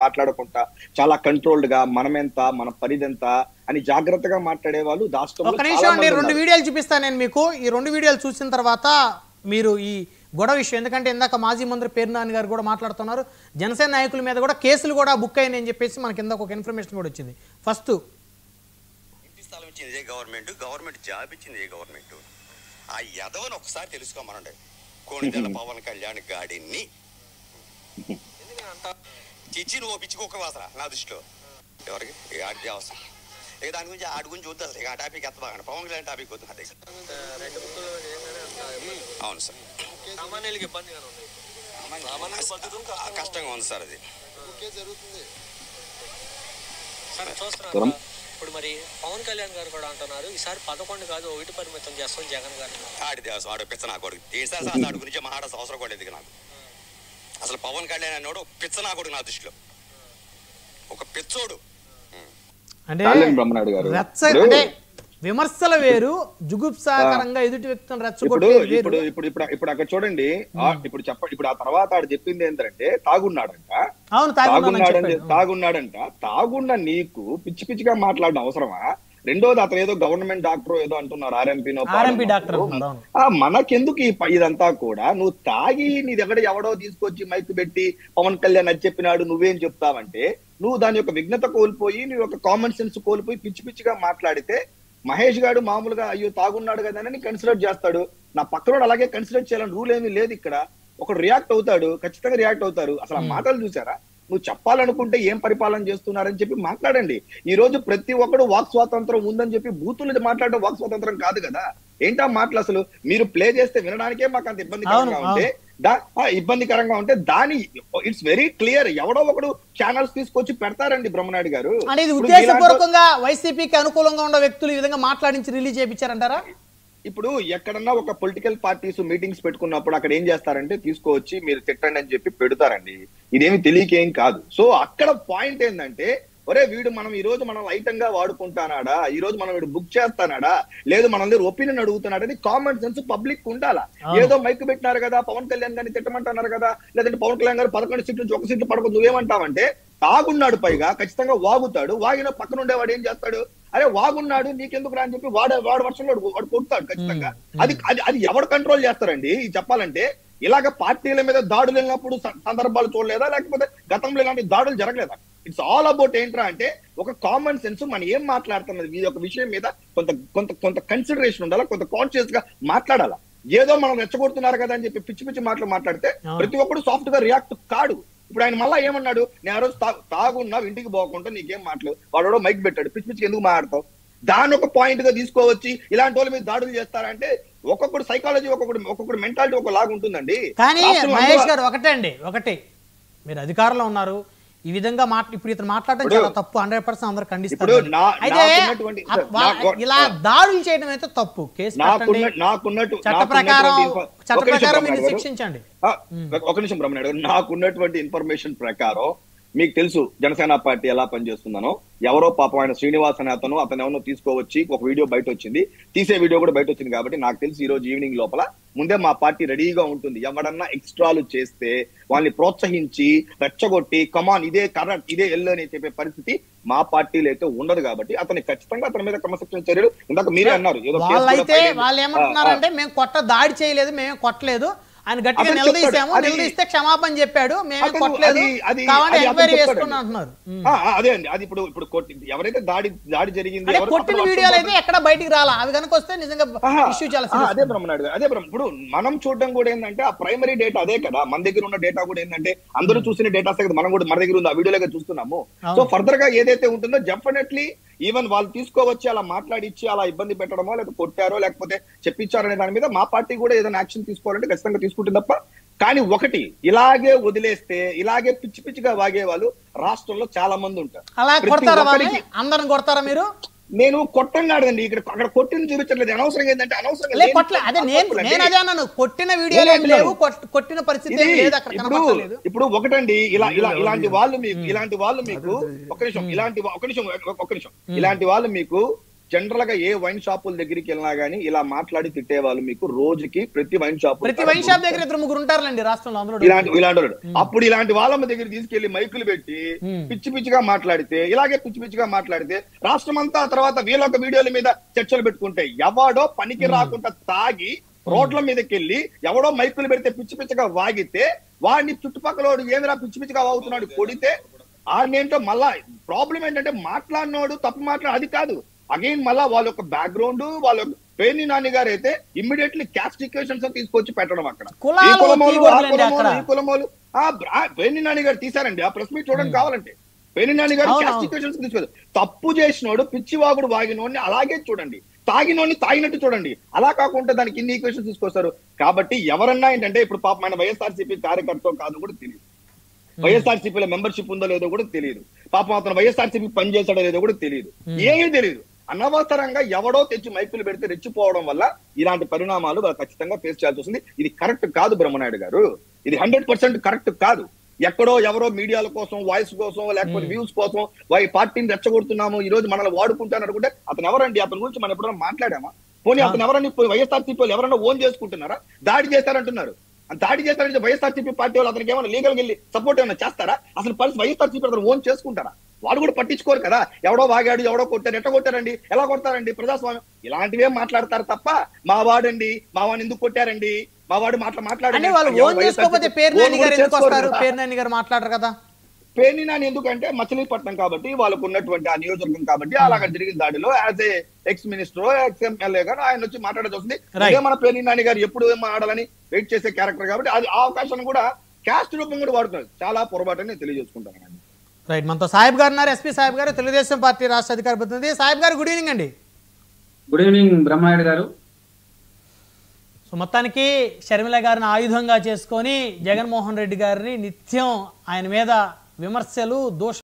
మాట్లాడకుండా చాలా కంట్రోల్డ్ గా మనమెంత మన పరిదెంత అని జాగ్రత్తగా మాట్లాడే వాళ్ళు ఒక నిమిషం అండి, 2 వీడియోలు చూపిస్తాను నేను మీకు. ఈ 2 వీడియోలు చూసిన తర్వాత మీరు ఈ గొడవ విషయం, ఎందుకంటే ఇందాక మాజీ మంత్రి పేర్నాని గారు కూడా మాట్లాడుతున్నారు, జనసేన నాయకుల మీద కూడా కేసులు కూడా బుక్ అయినాయి అని చెప్పేసి మనకి ఇందాక ఒక ఇన్ఫర్మేషన్ కూడా వచ్చింది. ఫస్ట్ ఇంటి స్థలం ఇచ్చింది ఏ గవర్నమెంట్ జాబ్ ఇచ్చింది ఏ గవర్నమెంట్? ఆ యదవని ఒకసారి తెలుసుకోమనండి. కోణిదెల పవన్ కళ్యాణ్ గాడిని చిచ్చి నువ్వు పిచ్చుకోక వాసరా నా దృష్టిలో. ఎవరికి ఆడి అవసరం ఇక దాని గురించి ఆడి గురించి వద్దు అసలు. ఇక ఆ టాపిక్ ఎంత బాగా పవన్ కళ్యాణ్ టాపిక్ వద్దు అదే. అవును సార్, సామాన్యులకి ఇబ్బందిగా ఉంది, కష్టంగా ఉంది సార్ అది. సార్ చూస్తున్నాం ఇప్పుడు మరి పవన్ కళ్యాణ్ గారు కూడా అంటున్నారు ఈసారి 11 కాదు 1 పరిమితం చేస్తాం జగన్ గారు. ఆడి దేవసం ఆడ పిచ్చ నా కొడుకు ఈసారి ఆడి గురించి మాట్లాడాల్సిన అవసరం కూడా లేదు నాకు. అసలు పవన్ కళ్యాణ్ అన్నాడు పిచ్చ నా కొడుకు నా దృష్టిలో, ఒక పిచ్చోడు. అంటే విమర్శల వేరు, జుగుప్సాకరంగా ఎదుటి వ్యక్తిని రెచ్చగొట్టే వేరు. ఇప్పుడు అక్కడ చూడండి, ఇప్పుడు ఆ తర్వాత ఆడు చెప్పింది ఏంటంటే తాగున్నాడంట. అవును, తాగున్న నీకు పిచ్చి పిచ్చిగా మాట్లాడిన అవసరమా? రెండోది అతను ఏదో గవర్నమెంట్ డాక్టర్ ఏదో అంటున్నారు, ఆర్ఎంపీ డాక్టర్. మనకెందుకు ఇదంతా కూడా? నువ్వు తాగి నీ దగ్గర ఎవడో తీసుకొచ్చి మైక్ పెట్టి పవన్ కళ్యాణ్ అది చెప్పినాడు నువ్వేం చెప్తావంటే, నువ్వు దాని యొక్క విఘ్నత కోల్పోయి, నీ యొక్క కామన్ సెన్స్ కోల్పోయి పిచ్చి పిచ్చిగా మాట్లాడితే మహేష్ గారు మామూలుగా అయ్యో తాగున్నాడు కదా అని కన్సిడర్ చేస్తాడు. నా పక్కనోడు అలాగే కన్సిడర్ చేయాలని రూల్ ఏమీ లేదు ఇక్కడ. ఒకడు రియాక్ట్ అవుతాడు, ఖచ్చితంగా రియాక్ట్ అవుతారు. అసలు ఆ మాటలు చూసారా? నువ్వు చెప్పాలనుకుంటే ఏం పరిపాలన చేస్తున్నారని చెప్పి మాట్లాడండి. ఈ రోజు ప్రతి ఒక్కడు వాక్ స్వాతంత్రం ఉందని చెప్పి బూతులు మాట్లాడడం వాక్ స్వాతంత్రం కాదు కదా. ఏంటా మాటలు? అసలు మీరు ప్లే చేస్తే వినడానికే మాకు అంత ఇబ్బందికరంగా ఉంటే దాని ఇట్స్ వెరీ క్లియర్. ఎవడో ఒకడు ఛానల్స్ తీసుకొచ్చి పెడతారండి బ్రహ్మనాయుడు గారు. అనేది ఉద్దేశపూర్వకంగా వైసీపీకి అనుకూలంగా ఉన్న వ్యక్తులు ఈ విధంగా మాట్లాడించి రిలీజ్ చేయించారంటారా? ఇప్పుడు ఎక్కడన్నా ఒక పొలిటికల్ పార్టీస్ మీటింగ్స్ పెట్టుకున్నప్పుడు అక్కడ ఏం చేస్తారంటే తీసుకొచ్చి మీరు తిట్టండి అని చెప్పి పెడతారండి. ఇదేమి తెలియకేం కాదు. సో అక్కడ పాయింట్ ఏంటంటే, ఒరే వీడు మనం ఈ రోజు మనం లైటంగా వాడుకుంటానాడా, ఈ రోజు మనం వీడు బుక్ చేస్తానాడా, లేదు మన దగ్గర ఒపీనియన్ అడుగుతున్నాడు, అది కామన్ సెన్స్ పబ్లిక్ ఉండాలా. ఏదో మైక్ పెట్టినారు కదా పవన్ కళ్యాణ్ గారిని తిట్టమంటున్నారు కదా, లేదంటే పవన్ కళ్యాణ్ గారు 11 సీట్ల నుంచి 1 సీట్లు పడకు నువ్వేమంటావంటే, తాగున్నాడు, పైగా ఖచ్చితంగా వాగుతాడు, వాగిన పక్కన ఉండేవాడు ఏం చేస్తాడు, అరే వాగున్నాడు నీకెందుకు రా అని చెప్పి వాడు వర్షంలో వాడు కొడతాడు ఖచ్చితంగా. అది ఎవరు కంట్రోల్ చేస్తారండి? చెప్పాలంటే ఇలాగ పార్టీల మీద దాడులు వెళ్ళినప్పుడు సందర్భాలు చూడలేదా, లేకపోతే గతంలో ఇలాంటి దాడులు జరగలేదా? ఇట్స్ ఆల్ అబౌట్ ఏంట్రా అంటే ఒక కామన్ సెన్స్. మనం ఏం మాట్లాడుతున్నది ఈ యొక్క విషయం మీద కొంత కన్సిడరేషన్ ఉండాలా, కొంత కాన్షియస్ గా మాట్లాడాలా. ఏదో మనం రెచ్చగొడుతున్నారు కదా అని చెప్పి పిచ్చి పిచ్చి మాట్లాడితే ప్రతి ఒక్కరు సాఫ్ట్ గా రియాక్ట్ కాడు. ఇప్పుడు ఆయన మళ్ళా ఏమన్నాడు, నేను ఆ రోజు తాగున్నావు ఇంటికి పోకుండా నీకేం మాటలు, వాడు మైక్ పెట్టాడు, పిచ్చి పిచ్చికి ఎందుకు మాట్లాడతావు? దాన్ని ఒక పాయింట్ గా తీసుకోవచ్చి ఇలాంటి వాళ్ళ మీద దాడులు చేస్తారంటే ఒక్కొక్కడు సైకాలజీ ఒక్కొక్కడు మెంటాలిటీ ఒక లాగా ఉంటుందండి. కానీ మహేష్ గారు ఒకటే మీరు అధికారంలో ఉన్నారు, ఈ విధంగా ఇప్పుడు ఇతను మాట్లాడడం చాలా తప్పు, 100% అందరూ ఖండిస్తారు. అయితే ఇలా దాడులు చేయడం అయితే తప్పు, చట్ట ప్రకారం మీరు శిక్షించండి. ఒక నిమిషం బ్రహ్మనాయుడు గారు, నాకున్నటువంటి ఇన్ఫర్మేషన్ ప్రకారం మీకు తెలుసు జనసేన పార్టీ ఎలా పనిచేస్తుందనో. ఎవరో పాపం ఆయన శ్రీనివాస్ అనే అతను ఎవరినో తీసుకోవచ్చి ఒక వీడియో బయట వచ్చింది, తీసే వీడియో కూడా బయట వచ్చింది. కాబట్టి నాకు తెలిసి ఈ రోజు ఈవినింగ్ లోపల ముందే మా పార్టీ రెడీగా ఉంటుంది. ఎవడన్నా ఎక్స్ట్రాలు చేస్తే వాళ్ళని ప్రోత్సహించి రెచ్చగొట్టి కమాన్ ఇదే కరెక్ట్ ఇదే ఎల్లు అని చెప్పే పరిస్థితి మా పార్టీలో అయితే ఉండదు. కాబట్టి అతని ఖచ్చితంగా అతని మీద క్రమశిక్షణ చర్యలు, ఇందాక మీరే అన్నారు వాళ్ళు ఏమంటున్నారంటే మేము దాడి చేయలేదు, మేము కొట్టలేదు, ఆయన గట్టిగా నిలదీస్తే క్షమాపణ చెప్పాడు, మేమే కొట్టలేదు, ఎంక్వైరీ చేసుకున్నాం అంటున్నారు. అదే అండి, అది ఇప్పుడు ఎవరైతే దాడి జరిగింది కొట్టిన వీడియోలు అయితే ఎక్కడ బయటికి రాలా, అవి కనుక వస్తే నిజంగా ఇష్యూ చాలా. అదే బ్రహ్మనాయుడు గారు, ఇప్పుడు మనం చూడడం కూడా ఏంటంటే ఆ ప్రైమరీ డేటా అదే కదా, మన దగ్గర ఉన్న డేటా కూడా ఏంటంటే అందరూ చూసిన డేటాస్ కదా, మనం కూడా మన దగ్గర ఉంది, ఆ వీడియోలో చూస్తున్నాము. సో ఫర్దర్ గా ఏదైతే ఉంటుందో డెఫినెట్లీ ఈవెన్ వాళ్ళు తీసుకోవచ్చి అలా మాట్లాడిచ్చి అలా ఇబ్బంది పెట్టడమో లేకపోతే కొట్టారో లేకపోతే చెప్పించారో అనే దాని మీద మా పార్టీ కూడా ఏదైనా యాక్షన్ తీసుకోవాలంటే ఖచ్చితంగా తీసుకుంటుంది తప్ప. కానీ ఒకటి, ఇలాగే వదిలేస్తే ఇలాగే పిచ్చి పిచ్చిగా వాగే వాళ్ళు రాష్ట్రంలో చాలా మంది ఉంటారు. అందరిని కొడతారా మీరు? నేను కొట్టంగాడండి, అక్కడ కొట్టిన చూపించట్లేదు. అనవసరంగా ఏంటంటే కొట్టిన వీడియోలు ఏం లేవు, కొట్టిన పరిస్థితి ఇప్పుడు ఒకటండి, ఇలాంటి వాళ్ళు మీకు ఒక నిమిషం ఇలాంటి వాళ్ళు మీకు జనరల్ గా ఏ వైన్ షాపుల దగ్గరికి వెళ్ళినా గానీ ఇలా మాట్లాడి తిట్టేవాళ్ళు మీకు రోజుకి ప్రతి వైన్ షాప్ దగ్గర 2-3 ఉంటారండి రాష్ట్రంలో, అందులో ఇలాంటి అప్పుడు ఇలాంటి వాళ్ళ దగ్గర తీసుకెళ్లి మైకులు పెట్టి పిచ్చి పిచ్చిగా మాట్లాడితే, ఇలాగే పిచ్చి పిచ్చిగా మాట్లాడితే రాష్ట్రం అంతా తర్వాత వీళ్ళొక వీడియోల మీద చర్చలు పెట్టుకుంటే, ఎవడో పనికి రాకుండా తాగి రోడ్ల మీదకి వెళ్ళి ఎవడో మైకులు పెడితే పిచ్చి పిచ్చిగా వాగితే వాడిని చుట్టుపక్కల ఏమిరా పిచ్చి పిచ్చిగా వాగుతున్నాడు కొడితే ఆడేంటో మళ్ళా ప్రాబ్లం ఏంటంటే మాట్లాడినోడు తప్పు మాట్లాడు అది కాదు. అగైన్ మళ్ళా వాళ్ళ యొక్క బ్యాక్గ్రౌండ్, వాళ్ళ పేర్ని నాని గారు అయితే ఇమ్మీడియట్లీ క్యాస్ట్ ఈక్వేషన్స్ తీసుకొచ్చి పెట్టడం అక్కడ ఈ కులమోలు ఈ కులమోలు పేర్ని నాని గారు తీశారండి. ఆ ప్రెస్ మీట్ చూడడం కావాలంటే పేర్ని నాని గారు క్యాస్ట్ ఈక్వేషన్స్ తీసుకోదు. తప్పు చేసినోడు పిచ్చివాగుడు వాగినోడిని అలాగే చూడండి, తాగినోడిని తాగినట్టు చూడండి, అలా కాకుండా దానికి ఇన్ని ఈక్వేషన్స్ తీసుకొస్తారు. కాబట్టి ఎవరన్నా ఏంటంటే ఇప్పుడు పాప మన వైఎస్ఆర్సీపీ కార్యకర్త కాదు కూడా తెలియదు, వైఎస్ఆర్సీపీలో మెంబర్షిప్ ఉందో లేదో కూడా తెలియదు, పాపం అతను వైఎస్ఆర్సీపీ పని చేస్తాడో లేదో కూడా తెలియదు, ఏమీ తెలియదు. అనవసరంగా ఎవడో తెచ్చి మైకులు పెడితే రెచ్చిపోవడం వల్ల ఇలాంటి పరిణామాలు వాళ్ళు ఖచ్చితంగా ఫేస్ చేయాల్సి వస్తుంది. ఇది కరెక్ట్ కాదు బ్రహ్మనాయుడు గారు, ఇది 100% కరెక్ట్ కాదు. ఎక్కడో ఎవరో మీడియాల కోసం, వాయిస్ కోసం, లేకపోతే వ్యూస్ కోసం పార్టీని రెచ్చగొడుతున్నాము, ఈ రోజు మనల్ని వాడుకుంటాను అనుకుంటే అతను ఎవరండి? అతని గురించి మనం ఎప్పుడైనా మాట్లాడామా? పోనీ అతను ఎవరన్నా వైఎస్ఆర్సీపీ వాళ్ళు ఎవరన్నా ఓన్ చేసుకుంటున్నారా? దాడి చేస్తారంటున్నారు. దాడి చేస్తారంటే వైఎస్ఆర్సీపీ పార్టీ వాళ్ళు అతనికి ఏమైనా లీగల్ వెళ్ళి సపోర్ట్ ఏమైనా చేస్తారా? అసలు వైఎస్ఆర్సీపీ అతను ఓన్ చేసుకుంటారా? వాడు కూడా పట్టించుకోరు కదా. ఎవడో వాగాడు, ఎవడో కొట్టారు, ఎట్లా కొట్టారండి, ఎలా కొడతారండి? ప్రజాస్వామ్యం ఇలాంటివే మాట్లాడతారు తప్ప మా వాడండి, మా వాడిని ఎందుకు కొట్టారండి, మా వాడు మాట్లాడండి. మాట్లాడరు కదా. పేర్ని నాని ఎందుకంటే మచిలీపట్నం కాబట్టి, వాళ్ళకు ఉన్నటువంటి ఆ నియోజకవర్గం కాబట్టి అలాగ జరిగిన దాడిలో as a ex minister, ex MLA గారు ఆయన వచ్చి మాట్లాడాల్సి వస్తుంది. అదే మన పేర్ని నాని గారు ఎప్పుడు ఆడాలని వెయిట్ చేసే క్యారెక్టర్ కాబట్టి అది ఆ అవకాశాన్ని కూడా క్యాస్ట్ రూపం కూడా వాడుతున్నారు. చాలా పొరపాటు నేను తెలియజేసుకుంటాను. రైట్, మనతో సాహిబ్ గారు ఉన్నారు, ఎస్పీ సాహిబ్ గారు, తెలుగుదేశం పార్టీ రాష్ట్ర అధికార ప్రతినిధి. సాహిబ్ గారు గుడ్ ఈవినింగ్ అండి. గుడ్ ఈవినింగ్ బ్రహ్మనాయుడు గారు. సో మొత్తానికి షర్మిల గారిని ఆయుధంగా చేసుకొని జగన్మోహన్ రెడ్డి గారిని నిత్యం ఆయన మీద విమర్శలు, దోష